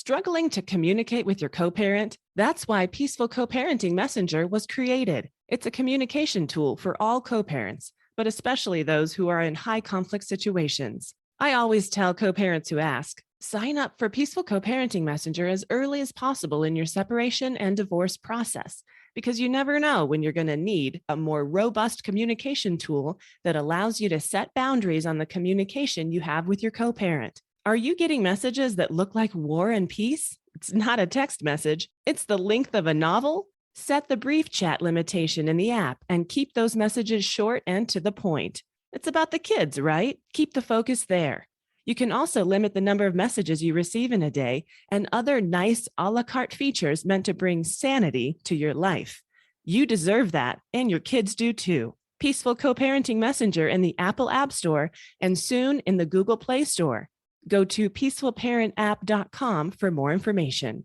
Struggling to communicate with your co-parent? That's why Peaceful Co-Parenting Messenger was created. It's a communication tool for all co-parents, but especially those who are in high conflict situations. I always tell co-parents who ask, sign up for Peaceful Co-Parenting Messenger as early as possible in your separation and divorce process, because you never know when you're going to need a more robust communication tool that allows you to set boundaries on the communication you have with your co-parent. Are you getting messages that look like war and peace? It's not a text message. It's the length of a novel. Set the brief chat limitation in the app and keep those messages short and to the point. It's about the kids, right? Keep the focus there. You can also limit the number of messages you receive in a day and other nice a la carte features meant to bring sanity to your life. You deserve that, and your kids do too. Peaceful Co-Parenting Messenger in the Apple App Store and soon in the Google Play Store. Go to peacefulparentapp.com for more information.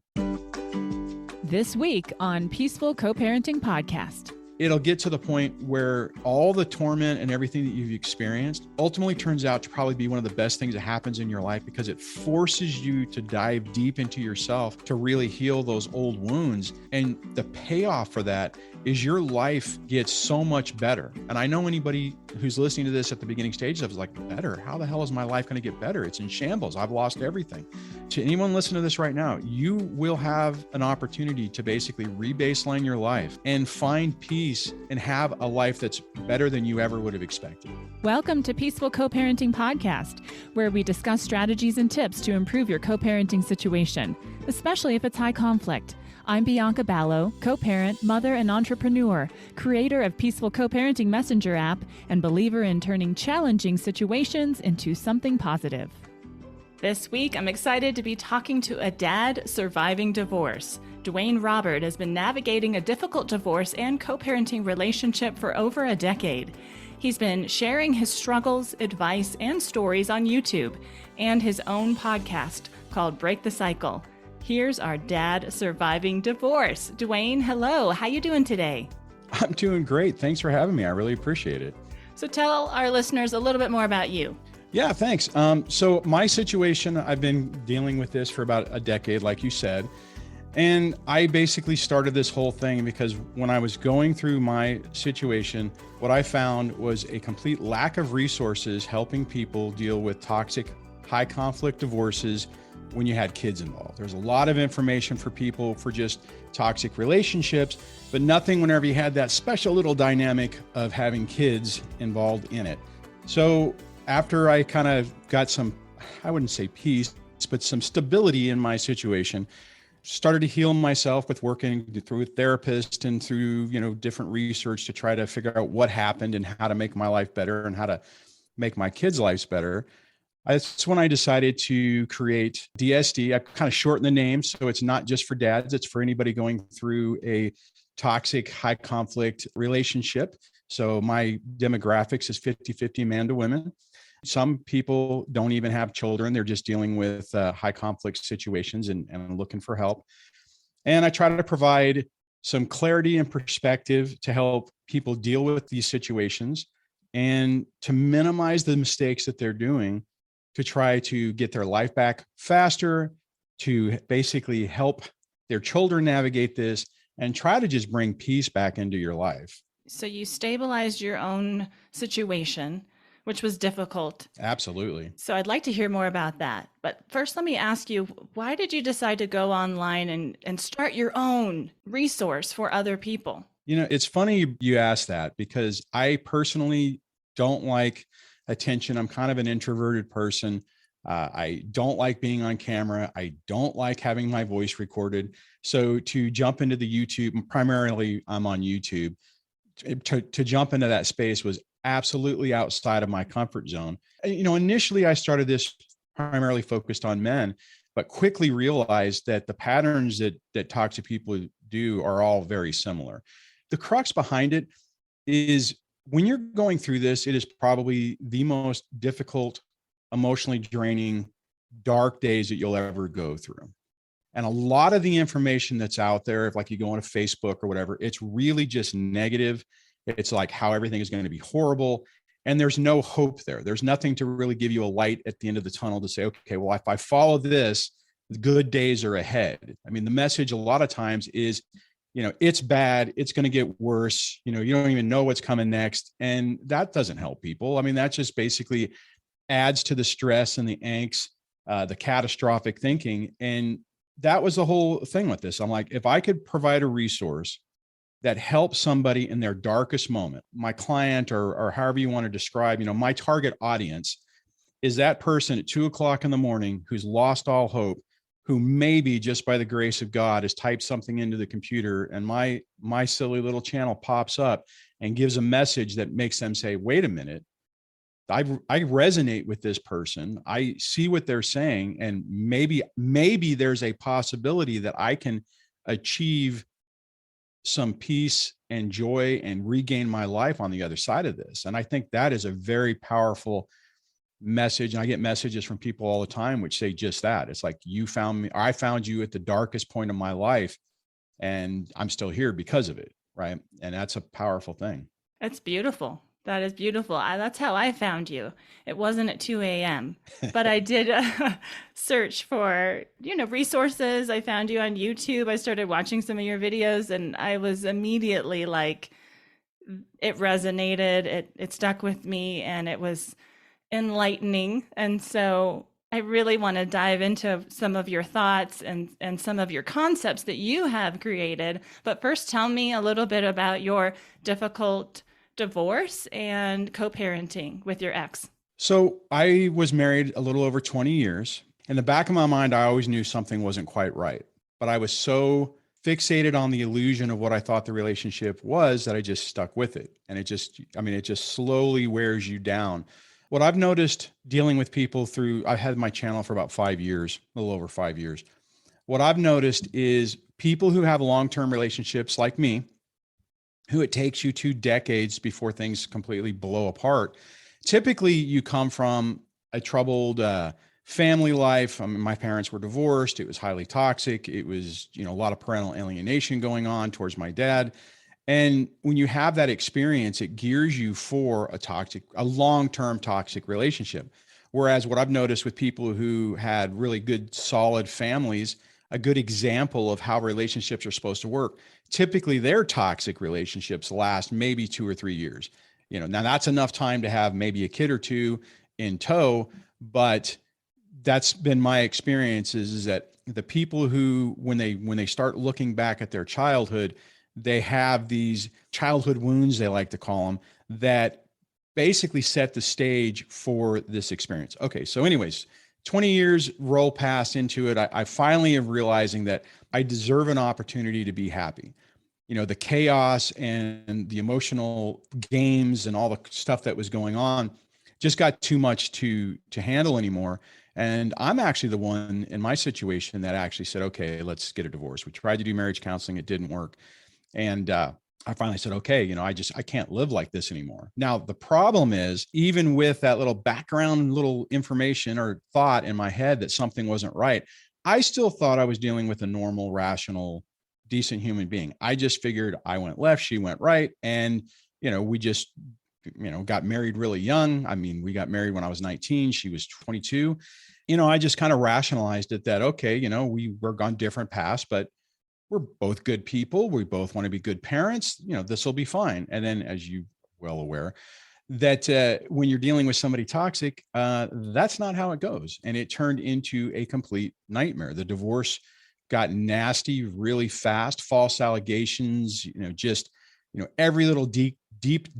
This week on Peaceful Co-Parenting Podcast. It'll get to the point where all the torment and everything that you've experienced ultimately turns out to probably be one of the best things that happens in your life, because it forces you to dive deep into yourself to really heal those old wounds. And the payoff for that is your life gets so much better. And I know anybody who's listening to this at the beginning stages of is like, better? How the hell is my life going to get better? It's in shambles. I've lost everything. To anyone listening to this right now, you will have an opportunity to basically re-baseline your life and find peace and have a life that's better than you ever would have expected. Welcome to Peaceful Co-Parenting Podcast, where we discuss strategies and tips to improve your co-parenting situation, especially if it's high conflict. I'm Bianca Balogh, co-parent, mother, and entrepreneur, creator of Peaceful Co-Parenting Messenger app, and believer in turning challenging situations into something positive. This week, I'm excited to be talking to a dad surviving divorce. Duane Robert has been navigating a difficult divorce and co-parenting relationship for over a decade. He's been sharing his struggles, advice, and stories on YouTube and his own podcast called Break the Cycle. Here's our dad surviving divorce. Duane, hello. How you doing today? I'm doing great. Thanks for having me. I really appreciate it. So tell our listeners a little bit more about you. Yeah, thanks. So my situation, I've been dealing with this for about a decade, like you said. And I basically started this whole thing because when I was going through my situation, what I found was a complete lack of resources helping people deal with toxic, high conflict divorces when you had kids involved. There's a lot of information for people for just toxic relationships, but nothing whenever you had that special little dynamic of having kids involved in it. So after I kind of got some, I wouldn't say peace, but some stability in my situation, started to heal myself with working through a therapist and through, different research to try to figure out what happened and how to make my life better and how to make my kids' lives better. That's when I decided to create DSD. I kind of shortened the name, so it's not just for dads, it's for anybody going through a toxic, high conflict relationship. So my demographics is 50-50 man to women. Some people don't even have children. They're just dealing with high conflict situations and looking for help. And I try to provide some clarity and perspective to help people deal with these situations and to minimize the mistakes that they're doing, to try to get their life back faster, to basically help their children navigate this and try to just bring peace back into your life. So you stabilized your own situation, which was difficult. Absolutely. So I'd like to hear more about that. But first, let me ask you, why did you decide to go online and start your own resource for other people? It's funny you ask that because I personally don't like attention. I'm kind of an introverted person. I don't like being on camera. I don't like having my voice recorded. So to jump into the YouTube, primarily I'm on YouTube, to jump into that space was absolutely outside of my comfort zone. Initially I started this primarily focused on men, but quickly realized that the patterns that toxic people do are all very similar. The crux behind it is when you're going through this, it is probably the most difficult, emotionally draining, dark days that you'll ever go through. And a lot of the information that's out there, if like you go on Facebook or whatever, it's really just negative. It's like how everything is going to be horrible. And there's no hope there. There's nothing to really give you a light at the end of the tunnel to say, okay, well, if I follow this, the good days are ahead. I mean, the message a lot of times is, it's bad. It's going to get worse. You don't even know what's coming next. And that doesn't help people. I mean, that just basically adds to the stress and the angst, the catastrophic thinking. And that was the whole thing with this. I'm like, if I could provide a resource that helps somebody in their darkest moment, my client or however you want to describe, my target audience is that person at 2:00 in the morning who's lost all hope, who maybe just by the grace of God has typed something into the computer, and my silly little channel pops up and gives a message that makes them say, wait a minute, I resonate with this person. I see what they're saying. And maybe there's a possibility that I can achieve some peace and joy and regain my life on the other side of this. And I think that is a very powerful message. And I get messages from people all the time which say just that. It's like, you found me, or I found you at the darkest point of my life, and I'm still here because of it. Right. And that's a powerful thing. That's beautiful. That is beautiful. That's how I found you. It wasn't at 2 a.m., but I did search for, resources. I found you on YouTube. I started watching some of your videos, and I was immediately like, it resonated. It stuck with me, and it was enlightening. And so I really want to dive into some of your thoughts and some of your concepts that you have created. But first, tell me a little bit about your difficult divorce and co-parenting with your ex. So I was married a little over 20 years. In the back of my mind, I always knew something wasn't quite right, but I was so fixated on the illusion of what I thought the relationship was that I just stuck with it. And it just slowly wears you down. What I've noticed dealing with people I've had my channel for about 5 years, a little over 5 years. What I've noticed is people who have long-term relationships like me, who it takes you 2 decades before things completely blow apart. Typically, you come from a troubled family life. I mean, my parents were divorced. It was highly toxic. It was, a lot of parental alienation going on towards my dad. And when you have that experience, it gears you for a long-term toxic relationship. Whereas what I've noticed with people who had really good, solid families, a good example of how relationships are supposed to work, typically their toxic relationships last maybe 2 or 3 years. Now that's enough time to have maybe a kid or two in tow, but that's been my experience is that the people who, when they start looking back at their childhood, they have these childhood wounds, they like to call them, that basically set the stage for this experience. Okay. So anyways, 20 years roll past into it. I finally am realizing that I deserve an opportunity to be happy. The chaos and the emotional games and all the stuff that was going on just got too much to handle anymore. And I'm actually the one in my situation that actually said, okay, let's get a divorce. We tried to do marriage counseling. It didn't work. And I finally said, okay, I can't live like this anymore. Now, the problem is, even with that little background, little information or thought in my head that something wasn't right, I still thought I was dealing with a normal, rational, decent human being. I just figured I went left, she went right. And, we just, got married really young. I mean, we got married when I was 19, she was 22. I just kind of rationalized it that, okay, we were on different paths, but we're both good people. We both want to be good parents. This will be fine. And then, as you well aware, that when you're dealing with somebody toxic, that's not how it goes. And it turned into a complete nightmare. The divorce got nasty really fast, false allegations, every little deep,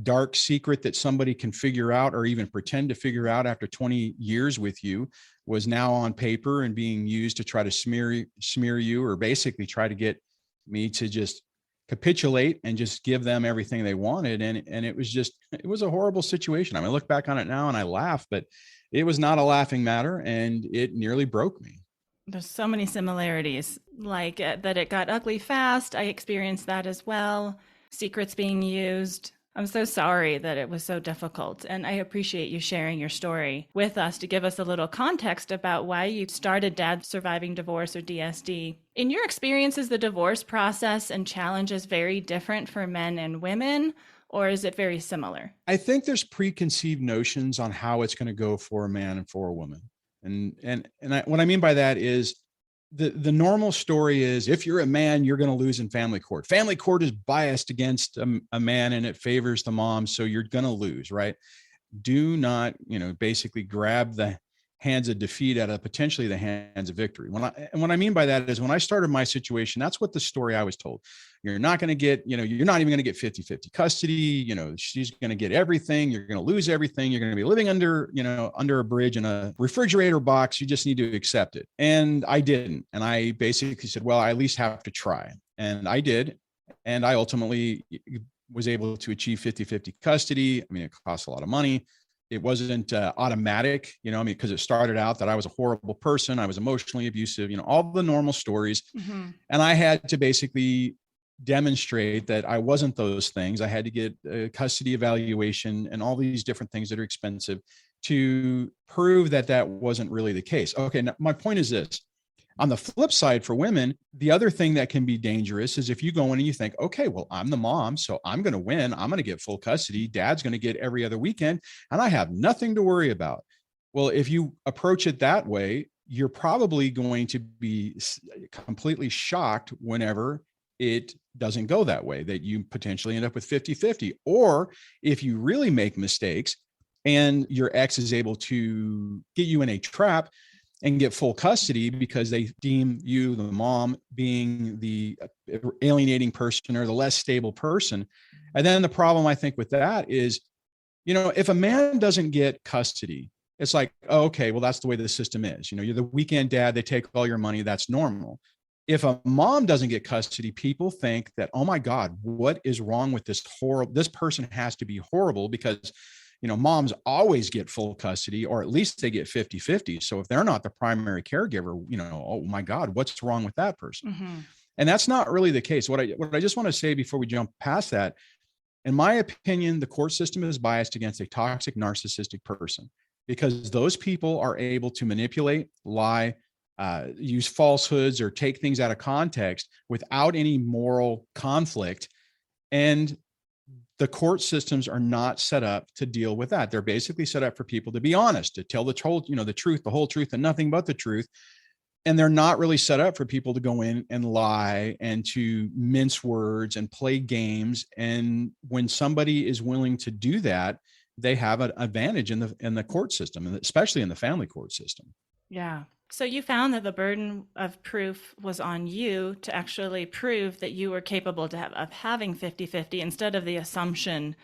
dark secret that somebody can figure out or even pretend to figure out after 20 years with you was now on paper and being used to try to smear you, or basically try to get me to just capitulate and just give them everything they wanted. And it was a horrible situation. I mean, I look back on it now and I laugh, but it was not a laughing matter, and it nearly broke me. There's so many similarities, like that it got ugly fast. I experienced that as well. Secrets being used. I'm so sorry that it was so difficult. And I appreciate you sharing your story with us to give us a little context about why you started Dad Surviving Divorce, or DSD. In your experience, is the divorce process and challenges very different for men and women, or is it very similar? I think there's preconceived notions on how it's going to go for a man and for a woman. What I mean by that is the normal story is if you're a man, you're going to lose in family court. Family court is biased against a man and it favors the mom. So you're going to lose, right? Do not, basically grab the hands of defeat out of potentially the hands of victory. And what I mean by that is when I started my situation, that's what the story I was told. You're not going to get, you're not even going to get 50-50 custody. She's going to get everything. You're going to lose everything. You're going to be living under a bridge in a refrigerator box. You just need to accept it. And I didn't. And I basically said, well, I at least have to try. And I did. And I ultimately was able to achieve 50-50 custody. I mean, it costs a lot of money. It wasn't automatic, because it started out that I was a horrible person. I was emotionally abusive, all the normal stories. Mm-hmm. And I had to basically demonstrate that I wasn't those things. I had to get a custody evaluation and all these different things that are expensive to prove that that wasn't really the case. Okay, now my point is this. On the flip side, for women, the other thing that can be dangerous is if you go in and you think, okay, well, I'm the mom, so I'm going to win. I'm going to get full custody. Dad's going to get every other weekend, and I have nothing to worry about. Well, if you approach it that way, you're probably going to be completely shocked whenever it doesn't go that way, that you potentially end up with 50-50. Or if you really make mistakes and your ex is able to get you in a trap and get full custody because they deem you, the mom, being the alienating person or the less stable person. And then the problem I think with that is, if a man doesn't get custody, it's like, oh, okay, well, that's the way the system is. You're the weekend dad, they take all your money. That's normal. If a mom doesn't get custody, people think that, oh my God, what is wrong with this person has to be horrible because moms always get full custody, or at least they get 50-50. So if they're not the primary caregiver, oh my God, what's wrong with that person? Mm-hmm. And that's not really the case. What I just want to say before we jump past that, in my opinion, the court system is biased against a toxic narcissistic person because those people are able to manipulate, lie, use falsehoods, or take things out of context without any moral conflict. And the court systems are not set up to deal with that. They're basically set up for people to be honest, to tell the truth, the whole truth, and nothing but the truth. And they're not really set up for people to go in and lie and to mince words and play games. And when somebody is willing to do that, they have an advantage in the court system, and especially in the family court system. Yeah. So you found that the burden of proof was on you to actually prove that you were capable of having 50-50 instead of the assumption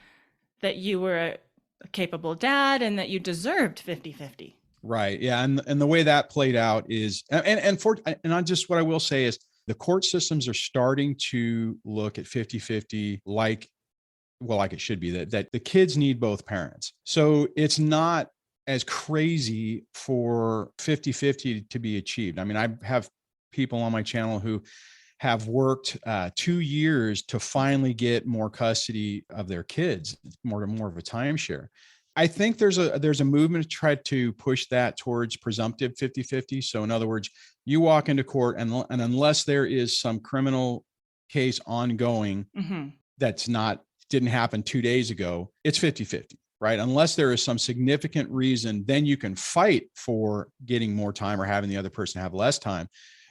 that you were a capable dad and that you deserved 50-50. Right. Yeah. And the way that played out is, and I just, what I will say is the court systems are starting to look at 50-50 like it should be, that the kids need both parents. So it's not as crazy for 50-50 to be achieved. I mean, I have people on my channel who have worked 2 years to finally get more custody of their kids, more of a timeshare. I think there's a movement to try to push that towards presumptive 50-50. So in other words, you walk into court and unless there is some criminal case ongoing mm-hmm. didn't happen 2 days ago, it's 50-50. Right? Unless there is some significant reason, then you can fight for getting more time or having the other person have less time.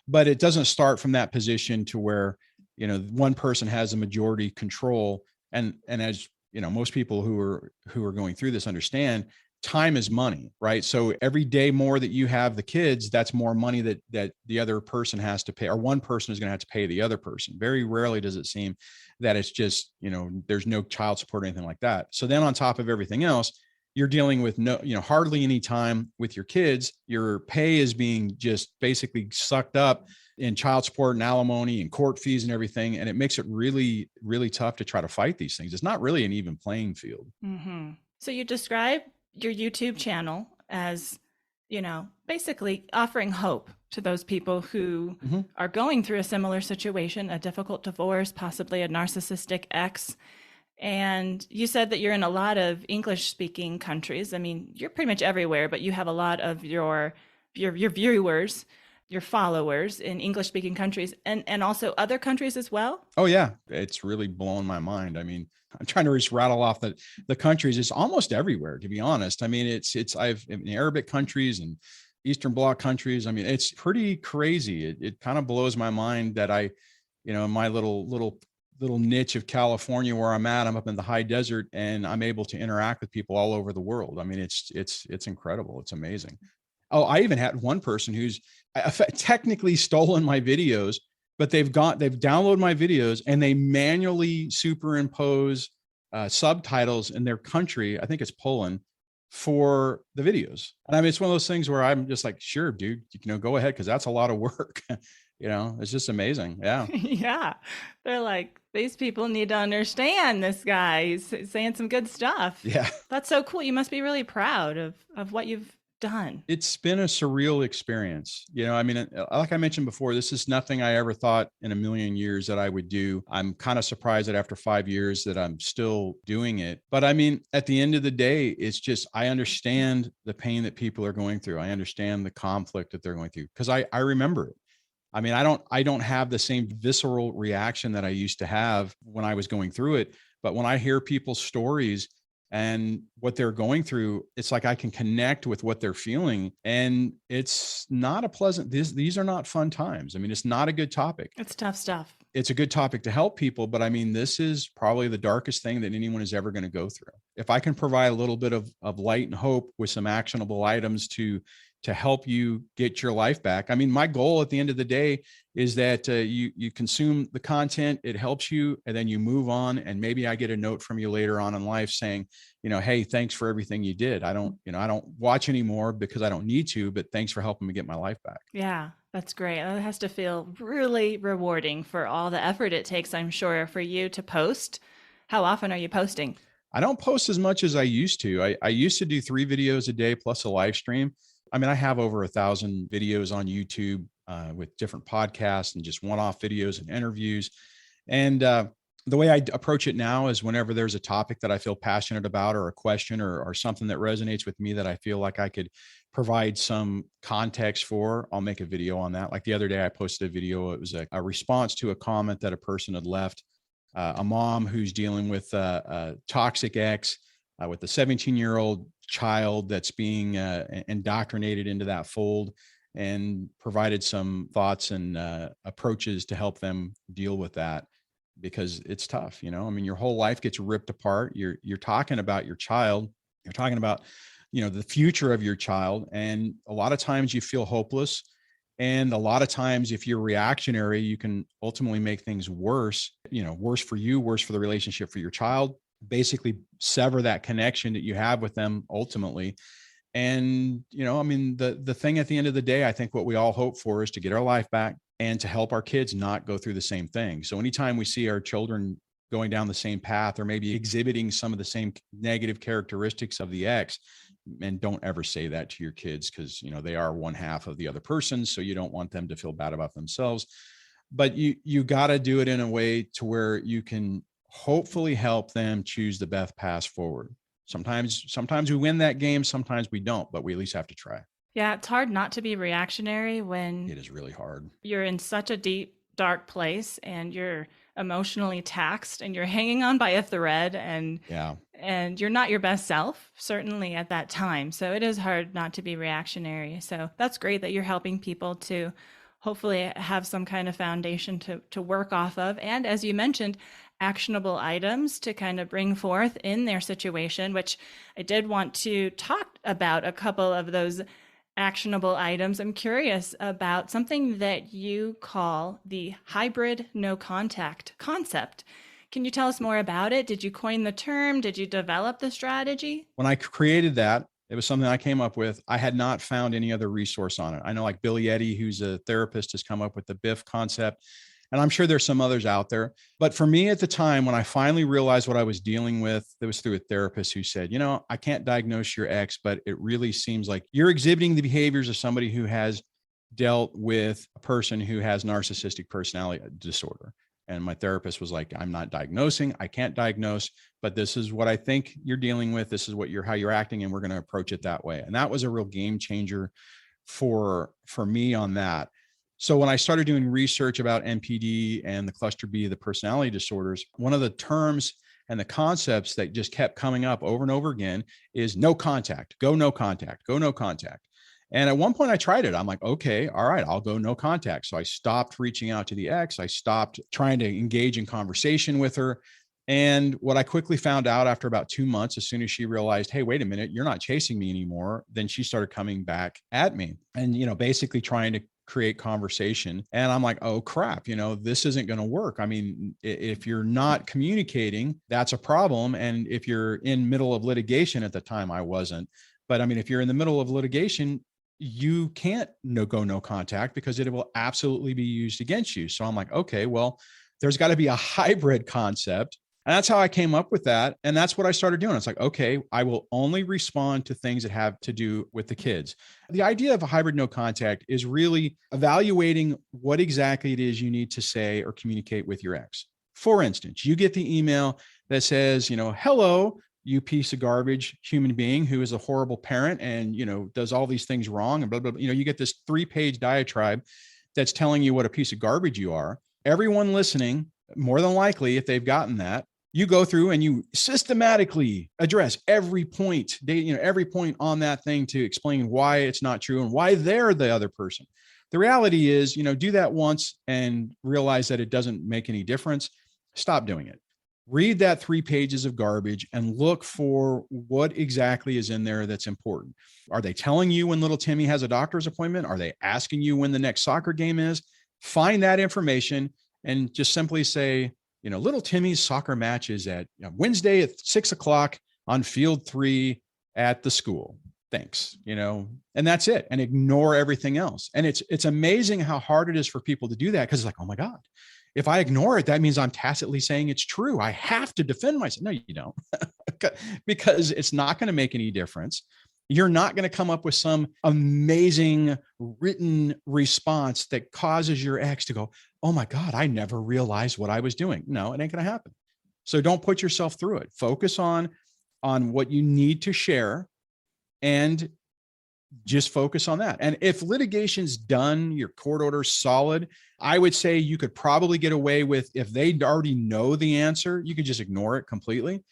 But it doesn't start from that position to where, one person has a majority control. And as most people who are going through this understand, time is money, right? So every day more that you have the kids, that's more money that the other person has to pay, or one person is going to have to pay the other person. Very rarely does it seem that it's just, there's no child support or anything like that. So then on top of everything else, you're dealing with hardly any time with your kids. Your pay is being just basically sucked up in child support and alimony and court fees and everything. And it makes it really, really tough to try to fight these things. It's not really an even playing field. Mm-hmm. So you describe your YouTube channel as, basically offering hope to those people who mm-hmm. are going through a similar situation, a difficult divorce, possibly a narcissistic ex. And you said that you're in a lot of English-speaking countries. I mean, you're pretty much everywhere, but you have a lot of your viewers, your followers in English-speaking countries and also other countries as well? Oh, yeah. It's really blown my mind. I mean, I'm trying to just rattle off the countries. It's almost everywhere, to be honest. I mean, I've in Arabic countries and Eastern Bloc countries. I mean, it's pretty crazy. It kind of blows my mind that in my little niche of California where I'm at, I'm up in the high desert and I'm able to interact with people all over the world. I mean, it's incredible. It's amazing. Oh, I even had one person who's technically stolen my videos, but they've downloaded my videos and they manually superimpose subtitles in their country. I think it's Poland, for the videos. And I mean, it's one of those things where I'm just like, sure, dude, go ahead. Cause that's a lot of work. It's just amazing. Yeah. Yeah. They're like, these people need to understand this guy. He's saying some good stuff. Yeah. That's so cool. You must be really proud of what you've done. It's been a surreal experience. I mean, like I mentioned before, this is nothing I ever thought in a million years that I would do. I'm kind of surprised that after 5 years that I'm still doing it. But I mean, at the end of the day, it's just, I understand the pain that people are going through. I understand the conflict that they're going through because I remember it. I mean, I don't have the same visceral reaction that I used to have when I was going through it. But when I hear people's stories and what they're going through, it's like I can connect with what they're feeling. And it's not a pleasant, these are not fun times. I mean, it's not a good topic. It's tough stuff. It's a good topic to help people, but I mean, this is probably the darkest thing that anyone is ever going to go through. If I can provide a little bit of light and hope with some actionable items to help you get your life back. I mean, my goal at the end of the day is that you consume the content, it helps you, and then you move on. And maybe I get a note from you later on in life saying, hey, thanks for everything you did. I don't watch anymore because I don't need to, but thanks for helping me get my life back. Yeah, that's great. It has to feel really rewarding for all the effort it takes, I'm sure, for you to post. How often are you posting? I don't post as much as I used to. I used to do 3 videos a day plus a live stream. I mean, I have over 1,000 videos on YouTube with different podcasts and just one-off videos and interviews. And the way I approach it now is whenever there's a topic that I feel passionate about or a question or something that resonates with me that I feel like I could provide some context for, I'll make a video on that. Like the other day I posted a video. It was a response to a comment that a person had left, a mom who's dealing with a toxic ex with a 17-year-old child that's being indoctrinated into that fold, and provided some thoughts and approaches to help them deal with that, because it's tough. I mean, your whole life gets ripped apart. You're talking about your child. You're talking about, the future of your child. And a lot of times you feel hopeless. And a lot of times, if you're reactionary, you can ultimately make things worse, worse for you, worse for the relationship for your child, basically sever that connection that you have with them ultimately. And, I mean, the thing at the end of the day, I think what we all hope for is to get our life back and to help our kids not go through the same thing. So anytime we see our children going down the same path or maybe exhibiting some of the same negative characteristics of the ex, and don't ever say that to your kids, because, they are one half of the other person. So you don't want them to feel bad about themselves, but you got to do it in a way to where you can hopefully help them choose the best path forward. Sometimes we win that game, sometimes we don't, but we at least have to try. Yeah, it's hard not to be reactionary when it is really hard. You're in such a deep, dark place and you're emotionally taxed and you're hanging on by a thread and you're not your best self, certainly at that time. So it is hard not to be reactionary. So that's great that you're helping people to hopefully have some kind of foundation to work off of. And as you mentioned, actionable items to kind of bring forth in their situation, which I did want to talk about a couple of those actionable items. I'm curious about something that you call the hybrid no contact concept. Can you tell us more about it? Did you coin the term? Did you develop the strategy? When I created that, it was something I came up with. I had not found any other resource on it. I know like Billy Eddy, who's a therapist, has come up with the BIF concept. And I'm sure there's some others out there. But for me at the time, when I finally realized what I was dealing with, it was through a therapist who said, I can't diagnose your ex, but it really seems like you're exhibiting the behaviors of somebody who has dealt with a person who has narcissistic personality disorder. And my therapist was like, I'm not diagnosing, I can't diagnose, but this is what I think you're dealing with. This is how you're acting, and we're going to approach it that way. And that was a real game changer for me on that. So when I started doing research about NPD and the cluster B, the personality disorders, one of the terms and the concepts that just kept coming up over and over again is no contact, go no contact, go no contact. And at one point I tried it. I'm like, okay, all right, I'll go no contact. So I stopped reaching out to the ex. I stopped trying to engage in conversation with her. And what I quickly found out after about 2 months, as soon as she realized, hey, wait a minute, you're not chasing me anymore, then she started coming back at me and, basically trying to create conversation. And I'm like, oh crap, this isn't going to work. I mean, if you're not communicating, that's a problem. And if you're in middle of litigation, at the time I wasn't, but I mean, if you're in the middle of litigation, you can't go no contact because it will absolutely be used against you. So I'm like, okay, well, there's got to be a hybrid concept. And that's how I came up with that. And that's what I started doing. It's like, okay, I will only respond to things that have to do with the kids. The idea of a hybrid no contact is really evaluating what exactly it is you need to say or communicate with your ex. For instance, you get the email that says, hello, you piece of garbage human being who is a horrible parent and, does all these things wrong and blah, blah, blah. You get this 3-page diatribe that's telling you what a piece of garbage you are. Everyone listening, more than likely, if they've gotten that, you go through and you systematically address every point, every point on that thing to explain why it's not true and why they're the other person. The reality is, do that once and realize that it doesn't make any difference. Stop doing it. Read that 3 pages of garbage and look for what exactly is in there that's important. Are they telling you when little Timmy has a doctor's appointment? Are they asking you when the next soccer game is? Find that information and just simply say, little Timmy's soccer match is at Wednesday at 6:00 on field 3 at the school. Thanks, and that's it. And ignore everything else. And it's amazing how hard it is for people to do that because it's like, oh my God, if I ignore it, that means I'm tacitly saying it's true. I have to defend myself. No, you don't, because it's not going to make any difference. You're not going to come up with some amazing written response that causes your ex to go, oh my God, I never realized what I was doing. No, it ain't going to happen. So don't put yourself through it. Focus on what you need to share and just focus on that. And if litigation's done, your court order's solid, I would say you could probably get away with, if they already know the answer, you could just ignore it completely.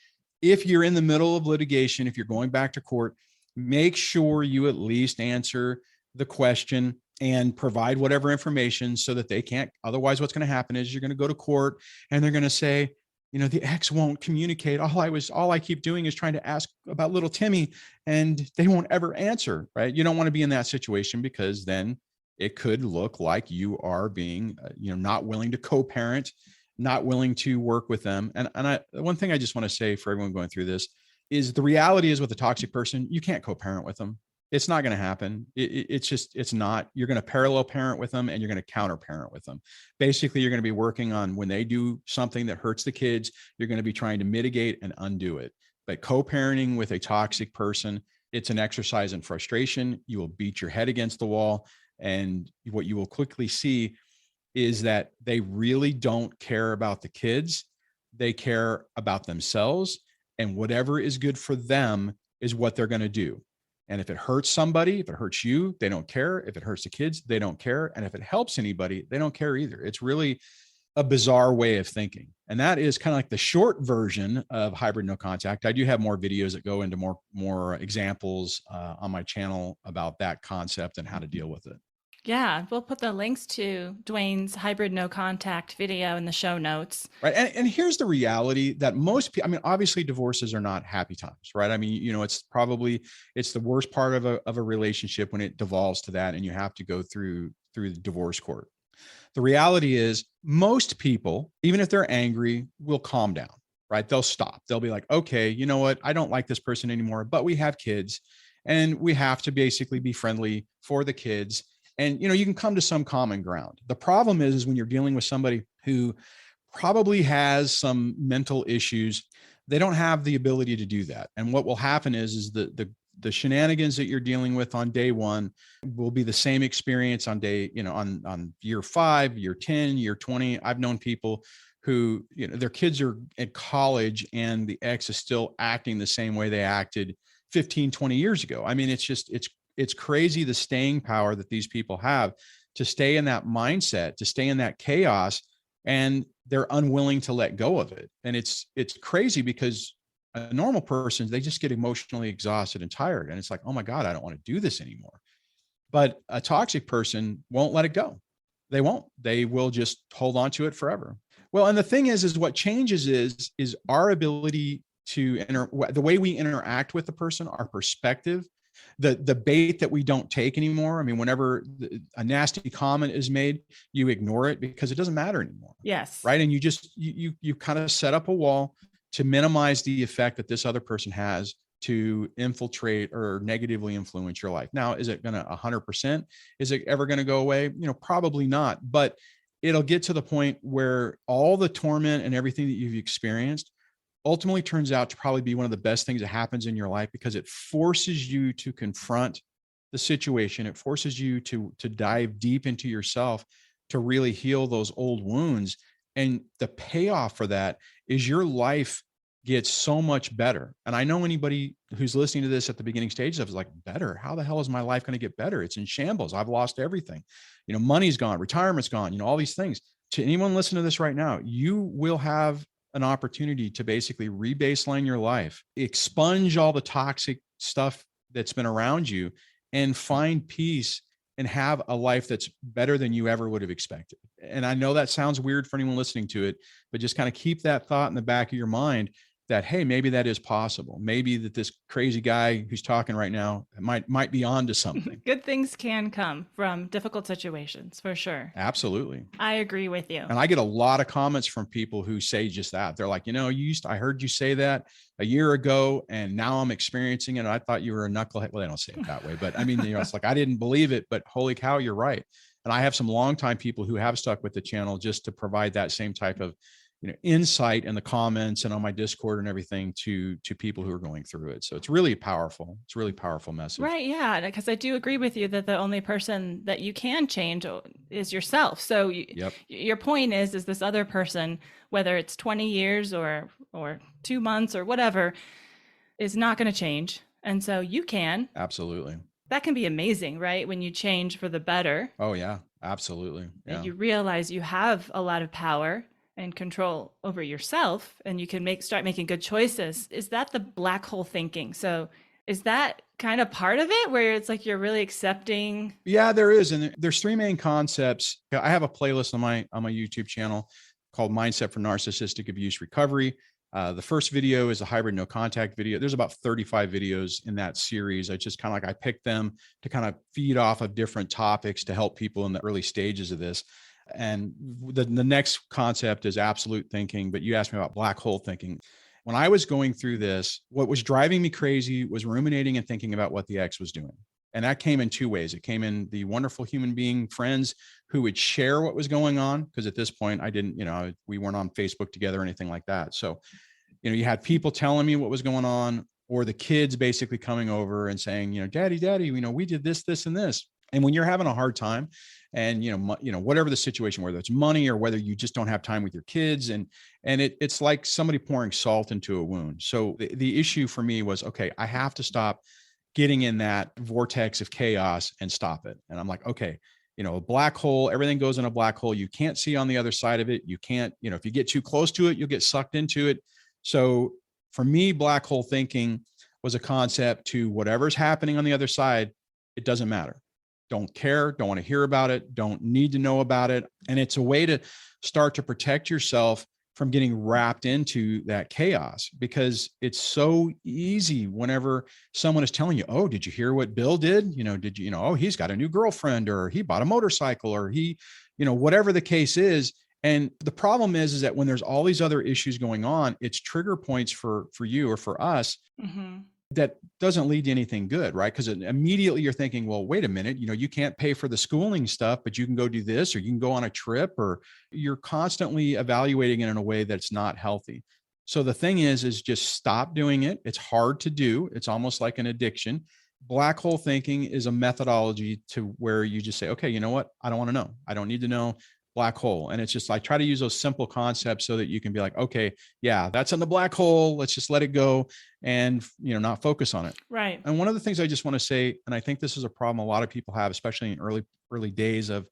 If you're in the middle of litigation, if you're going back to court, make sure you at least answer the question and provide whatever information so that they can't. Otherwise, what's going to happen is you're going to go to court and they're going to say, the ex won't communicate. All I keep doing is trying to ask about little Timmy and they won't ever answer, right? You don't want to be in that situation because then it could look like you are being, not willing to co-parent, not willing to work with them. And one thing I just want to say for everyone going through this is the reality is with a toxic person, you can't co-parent with them. It's not going to happen. It's not. You're going to parallel parent with them and you're going to counter parent with them. Basically, you're going to be working on when they do something that hurts the kids, you're going to be trying to mitigate and undo it. But co-parenting with a toxic person, it's an exercise in frustration. You will beat your head against the wall. And what you will quickly see is that they really don't care about the kids. They care about themselves. And whatever is good for them is what they're going to do. And if it hurts somebody, if it hurts you, they don't care. If it hurts the kids, they don't care. And if it helps anybody, they don't care either. It's really a bizarre way of thinking. And that is kind of like the short version of hybrid no contact. I do have more videos that go into more examples on my channel about that concept and how to deal with it. Yeah, we'll put the links to Duane's hybrid no contact video in the show notes. Right. And here's the reality that most people, obviously divorces are not happy times, right? It's the worst part of a relationship when it devolves to that and you have to go through the divorce court. The reality is most people, even if they're angry, will calm down, right? They'll stop. They'll be like, okay, you know what? I don't like this person anymore, but we have kids and we have to basically be friendly for the kids. And, you can come to some common ground. The problem is when you're dealing with somebody who probably has some mental issues, they don't have the ability to do that. And what will happen is the shenanigans that you're dealing with on day one will be the same experience on day, on year 5, year 10, year 20. I've known people who, their kids are at college and the ex is still acting the same way they acted 15, 20 years ago. It's crazy the staying power that these people have to stay in that mindset, to stay in that chaos, and they're unwilling to let go of it. And it's crazy because a normal person, they just get emotionally exhausted and tired. And it's like, oh my God, I don't want to do this anymore. But a toxic person won't let it go. They won't. They will just hold on to it forever. Well, and the thing is what changes is our ability to the way we interact with the person, our perspective, the bait that we don't take anymore. I mean, whenever a nasty comment is made, you ignore it because it doesn't matter anymore. Yes. Right. And you kind of set up a wall to minimize the effect that this other person has to infiltrate or negatively influence your life. Now, is it going to 100%? Is it ever going to go away? Probably not, but it'll get to the point where all the torment and everything that you've experienced ultimately turns out to probably be one of the best things that happens in your life, because it forces you to confront the situation. It forces you to dive deep into yourself to really heal those old wounds. And the payoff for that is your life gets so much better. And I know anybody who's listening to this at the beginning stages of is like, better? How the hell is my life going to get better? It's in shambles. I've lost everything. Money's gone, retirement's gone, all these things. To anyone listening to this right now, you will have an opportunity to basically re-baseline your life, expunge all the toxic stuff that's been around you, and find peace and have a life that's better than you ever would have expected. And I know that sounds weird for anyone listening to it, but just kind of keep that thought in the back of your mind that, hey, maybe that is possible. Maybe that this crazy guy who's talking right now might be onto something. Good things can come from difficult situations, for sure. Absolutely. I agree with you. And I get a lot of comments from people who say just that. They're like, I heard you say that a year ago, and now I'm experiencing it. And I thought you were a knucklehead. Well, they don't say it that way, but I mean, it's like, I didn't believe it, but holy cow, you're right. And I have some longtime people who have stuck with the channel just to provide that same type of insight in the comments and on my Discord and everything to people who are going through it. So it's really powerful. It's a really powerful message. Right. Yeah. Because I do agree with you that the only person that you can change is yourself. So your point is this other person, whether it's 20 years or 2 months or whatever, is not going to change. And so you can. Absolutely. That can be amazing, right? When you change for the better. Oh, yeah. Absolutely. Yeah. And you realize you have a lot of power and control over yourself, and you can start making good choices. Is that the black hole thinking? So is that kind of part of it, where it's like you're really accepting? Yeah, there is. And there's 3 main concepts. I have a playlist on my YouTube channel called Mindset for Narcissistic Abuse Recovery. The first video is a hybrid no contact video. There's about 35 videos in that series. I just kind of I picked them to kind of feed off of different topics to help people in the early stages of this. And the next concept is absolute thinking, but you asked me about black hole thinking. When I was going through this, what was driving me crazy was ruminating and thinking about what the ex was doing. And that came in 2 ways. It came in the wonderful human being friends who would share what was going on. Because at this point I didn't, we weren't on Facebook together or anything like that. So, you had people telling me what was going on, or the kids basically coming over and saying, daddy, we did this, this, and this. And when you're having a hard time and, whatever the situation, whether it's money or whether you just don't have time with your kids, and it's like somebody pouring salt into a wound. So the issue for me was, okay, I have to stop getting in that vortex of chaos and stop it. And I'm like, okay, a black hole, everything goes in a black hole. You can't see on the other side of it. You can't, if you get too close to it, you'll get sucked into it. So for me, black hole thinking was a concept to whatever's happening on the other side, it doesn't matter. Don't care, don't want to hear about it, don't need to know about it. And it's a way to start to protect yourself from getting wrapped into that chaos, because it's so easy whenever someone is telling you, oh, did you hear what Bill did? Oh, he's got a new girlfriend, or he bought a motorcycle, or he, whatever the case is. And the problem is that when there's all these other issues going on, it's trigger points for you or for us. Mm-hmm. That doesn't lead to anything good, right? Because immediately you're thinking, well, wait a minute, you can't pay for the schooling stuff, but you can go do this, or you can go on a trip, or you're constantly evaluating it in a way that's not healthy. So the thing is just stop doing it. It's hard to do. It's almost like an addiction. Black hole thinking is a methodology to where you just say, okay, you know what? I don't want to know. I don't need to know. Black hole. And it's just, I try to use those simple concepts so that you can be like, okay, yeah, that's in the black hole. Let's just let it go and, not focus on it. Right. And one of the things I just want to say, and I think this is a problem a lot of people have, especially in early days of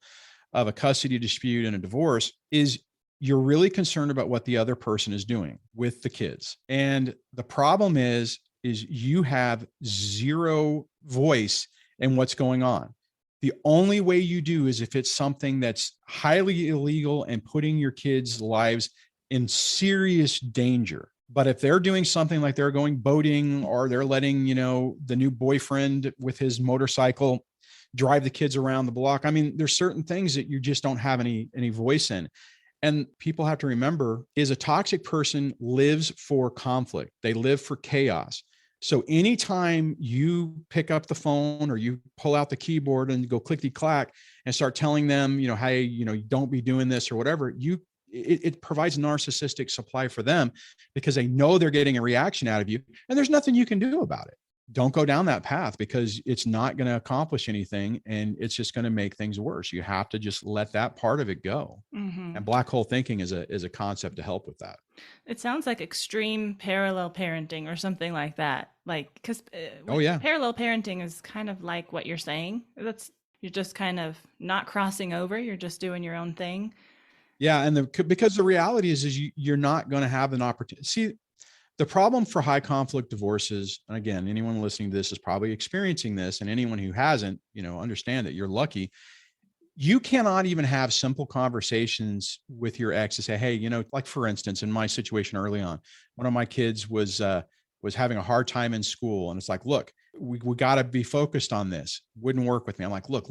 a custody dispute and a divorce, is you're really concerned about what the other person is doing with the kids. And the problem is you have zero voice in what's going on. The only way you do is if it's something that's highly illegal and putting your kids' lives in serious danger. But if they're doing something like they're going boating, or they're letting, the new boyfriend with his motorcycle drive the kids around the block. I mean, there's certain things that you just don't have any voice in. And people have to remember, is a toxic person lives for conflict. They live for chaos. So anytime you pick up the phone or you pull out the keyboard and go clickety clack and start telling them, hey, don't be doing this or whatever, it provides narcissistic supply for them, because they know they're getting a reaction out of you and there's nothing you can do about it. Don't go down that path, because it's not going to accomplish anything and it's just going to make things worse. You have to just let that part of it go. Mm-hmm. And black hole thinking is a concept to help with that. It sounds like extreme parallel parenting or something like that. Like, because parallel parenting is kind of like what you're saying. You're just kind of not crossing over. You're just doing your own thing. Yeah. And because the reality is you're not going to have an opportunity. See, the problem for high conflict divorces, and again, anyone listening to this is probably experiencing this, and anyone who hasn't, understand that you're lucky. You cannot even have simple conversations with your ex to say, hey, like for instance, in my situation early on, one of my kids was having a hard time in school. And it's like, look, we got to be focused on this. Wouldn't work with me. I'm like, look,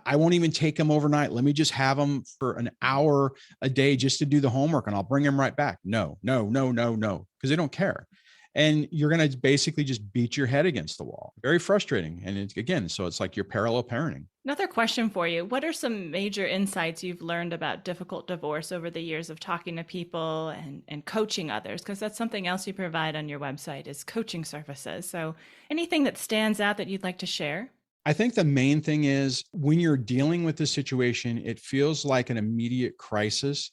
I won't even take him overnight. Let me just have him for an hour a day just to do the homework, and I'll bring him right back. No, because they don't care. And you're going to basically just beat your head against the wall. Very frustrating. And so it's like you're parallel parenting. Another question for you. What are some major insights you've learned about difficult divorce over the years of talking to people and coaching others? Because that's something else you provide on your website, is coaching services. So anything that stands out that you'd like to share? I think the main thing is, when you're dealing with this situation, it feels like an immediate crisis,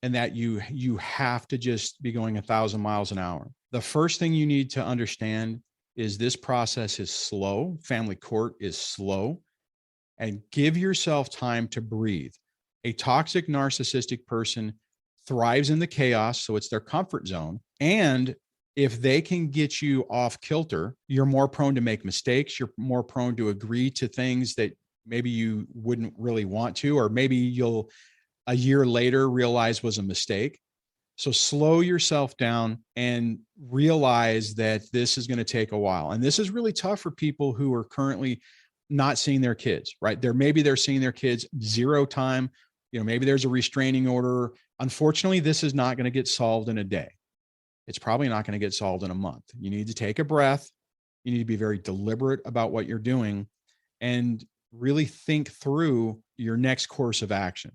and that you have to just be going 1,000 miles an hour. The first thing you need to understand is this process is slow. Family court is slow, and give yourself time to breathe. A toxic narcissistic person thrives in the chaos, so it's their comfort zone. And if they can get you off kilter, you're more prone to make mistakes. You're more prone to agree to things that maybe you wouldn't really want to, or maybe you'll a year later realize was a mistake. So slow yourself down and realize that this is going to take a while. And this is really tough for people who are currently not seeing their kids, right? Maybe they're seeing their kids 0 time. Maybe there's a restraining order. Unfortunately, this is not going to get solved in a day. It's probably not going to get solved in a month. You need to take a breath. You need to be very deliberate about what you're doing and really think through your next course of action.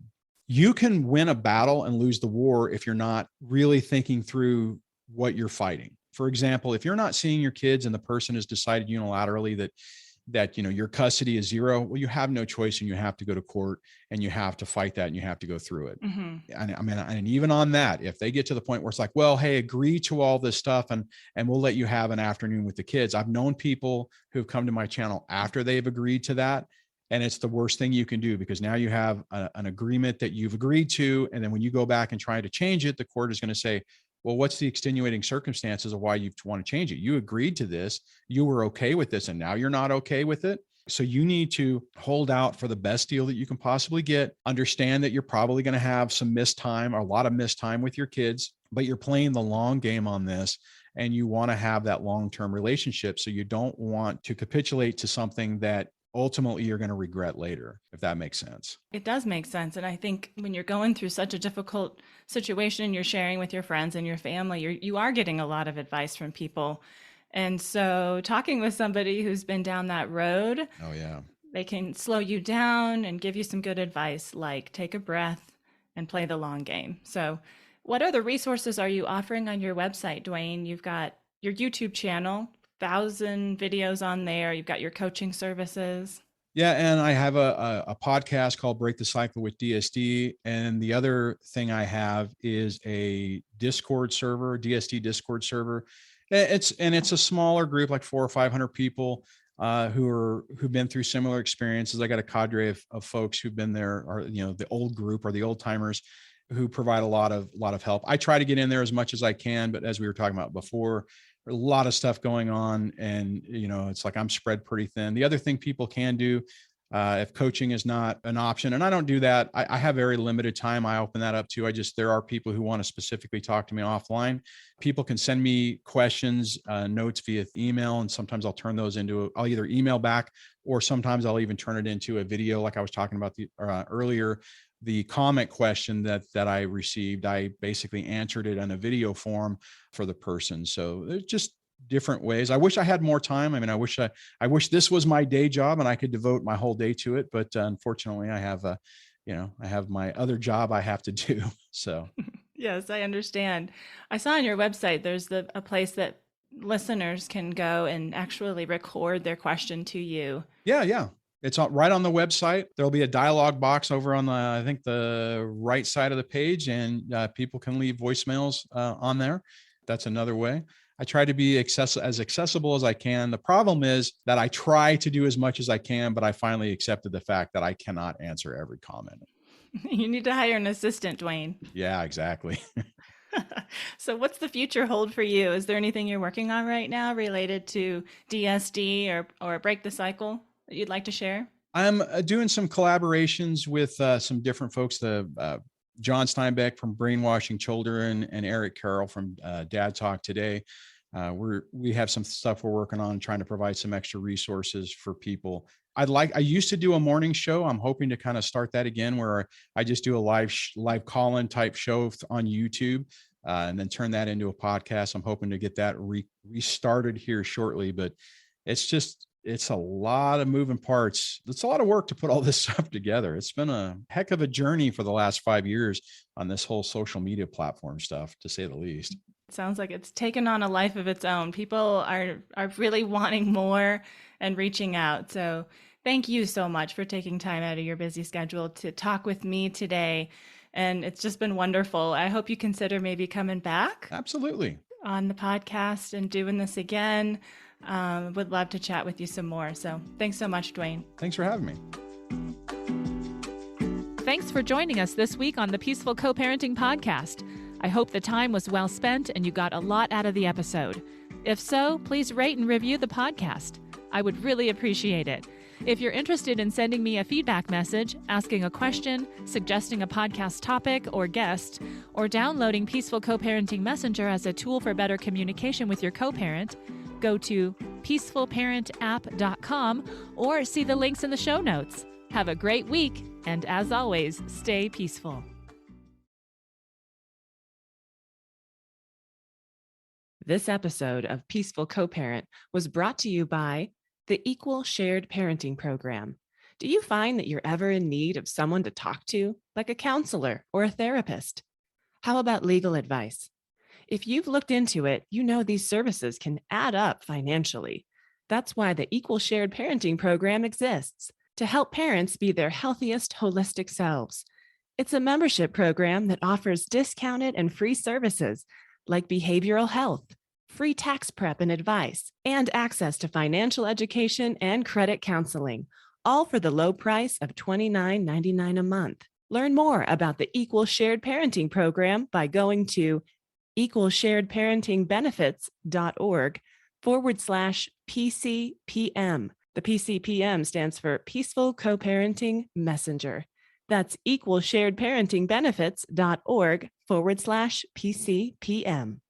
You can win a battle and lose the war if you're not really thinking through what you're fighting. For example, if you're not seeing your kids and the person has decided unilaterally that your custody is 0, well, you have no choice, and you have to go to court, and you have to fight that, and you have to go through it. Mm-hmm. And even on that, if they get to the point where it's like, well, hey, agree to all this stuff, and we'll let you have an afternoon with the kids. I've known people who've come to my channel after they've agreed to that, and it's the worst thing you can do, because now you have an agreement that you've agreed to, and then when you go back and try to change it, the court is going to say, well, what's the extenuating circumstances of why you want to change it? You agreed to this, you were okay with this, and now you're not okay with it. So you need to hold out for the best deal that you can possibly get. Understand that you're probably going to have some missed time, or a lot of missed time with your kids, but you're playing the long game on this, and you want to have that long-term relationship. So you don't want to capitulate to something that ultimately you're going to regret later, if that makes sense. It does make sense. And I think when you're going through such a difficult situation and you're sharing with your friends and your family, you are getting a lot of advice from people. And so talking with somebody who's been down that road, oh yeah, they can slow you down and give you some good advice, like take a breath and play the long game. So what other resources are you offering on your website, Duane? You've got your YouTube channel, 1,000 videos on there. You've got your coaching services. Yeah. And I have a podcast called Break the Cycle with DSD. And the other thing I have is a Discord server, DSD Discord server. It's a smaller group, like 400 or 500 people who've been through similar experiences. I got a cadre of folks who've been there, or, the old group, or the old timers, who provide a lot of help. I try to get in there as much as I can, but as we were talking about before, a lot of stuff going on, and it's like I'm spread pretty thin. The other thing people can do, If coaching is not an option, and I don't do that, I have very limited time. I open that up too. There are people who want to specifically talk to me offline. People can send me questions, notes via email, and sometimes I'll turn those I'll either email back, or sometimes I'll even turn it into a video, like I was talking about earlier. The comment question that I received, I basically answered it in a video form for the person. So there's just different ways. I wish I had more time. I mean, I wish this was my day job and I could devote my whole day to it. But unfortunately, I have my other job I have to do. So yes, I understand. I saw on your website there's a place that listeners can go and actually record their question to you. Yeah. It's right on the website. There'll be a dialogue box over on I think the right side of the page, and people can leave voicemails on there. That's another way. I try to be as accessible as I can. The problem is that I try to do as much as I can, but I finally accepted the fact that I cannot answer every comment. You need to hire an assistant, Duane. Yeah, exactly. So what's the future hold for you? Is there anything you're working on right now related to DSD or Break the Cycle that you'd like to share? I'm doing some collaborations with some different folks, John Steinbeck from Brainwashing Children and Eric Carroll from Dad Talk Today. We have some stuff we're working on, trying to provide some extra resources for people. I used to do a morning show. I'm hoping to kind of start that again, where I just do a live call-in type show on YouTube, and then turn that into a podcast. I'm hoping to get that restarted here shortly, but it's a lot of moving parts. It's a lot of work to put all this stuff together. It's been a heck of a journey for the last 5 years on this whole social media platform stuff, to say the least. It sounds like it's taken on a life of its own. People are really wanting more and reaching out. So thank you so much for taking time out of your busy schedule to talk with me today. And it's just been wonderful. I hope you consider maybe coming back. Absolutely. On the podcast and doing this again. Would love to chat with you some more. So thanks so much, Duane. Thanks for having me. Thanks for joining us this week on the Peaceful Co-Parenting Podcast. I hope the time was well spent and you got a lot out of the episode. If so, please rate and review the podcast. I would really appreciate it. If you're interested in sending me a feedback message, asking a question, suggesting a podcast topic or guest, or downloading Peaceful Co-Parenting Messenger as a tool for better communication with your co-parent, go to peacefulparentapp.com or see the links in the show notes. Have a great week, and as always, stay peaceful. This episode of Peaceful Co-Parent was brought to you by the Equal Shared Parenting Program. Do you find that you're ever in need of someone to talk to, like a counselor or a therapist? How about legal advice? If you've looked into it, you know these services can add up financially. That's why the Equal Shared Parenting Program exists, to help parents be their healthiest holistic selves. It's a membership program that offers discounted and free services like behavioral health, free tax prep and advice, and access to financial education and credit counseling, all for the low price of $29.99 a month. Learn more about the Equal Shared Parenting Program by going to equalsharedparentingbenefits.org/PCPM. The PCPM stands for Peaceful Co-Parenting Messenger. That's equalsharedparentingbenefits.org/PCPM.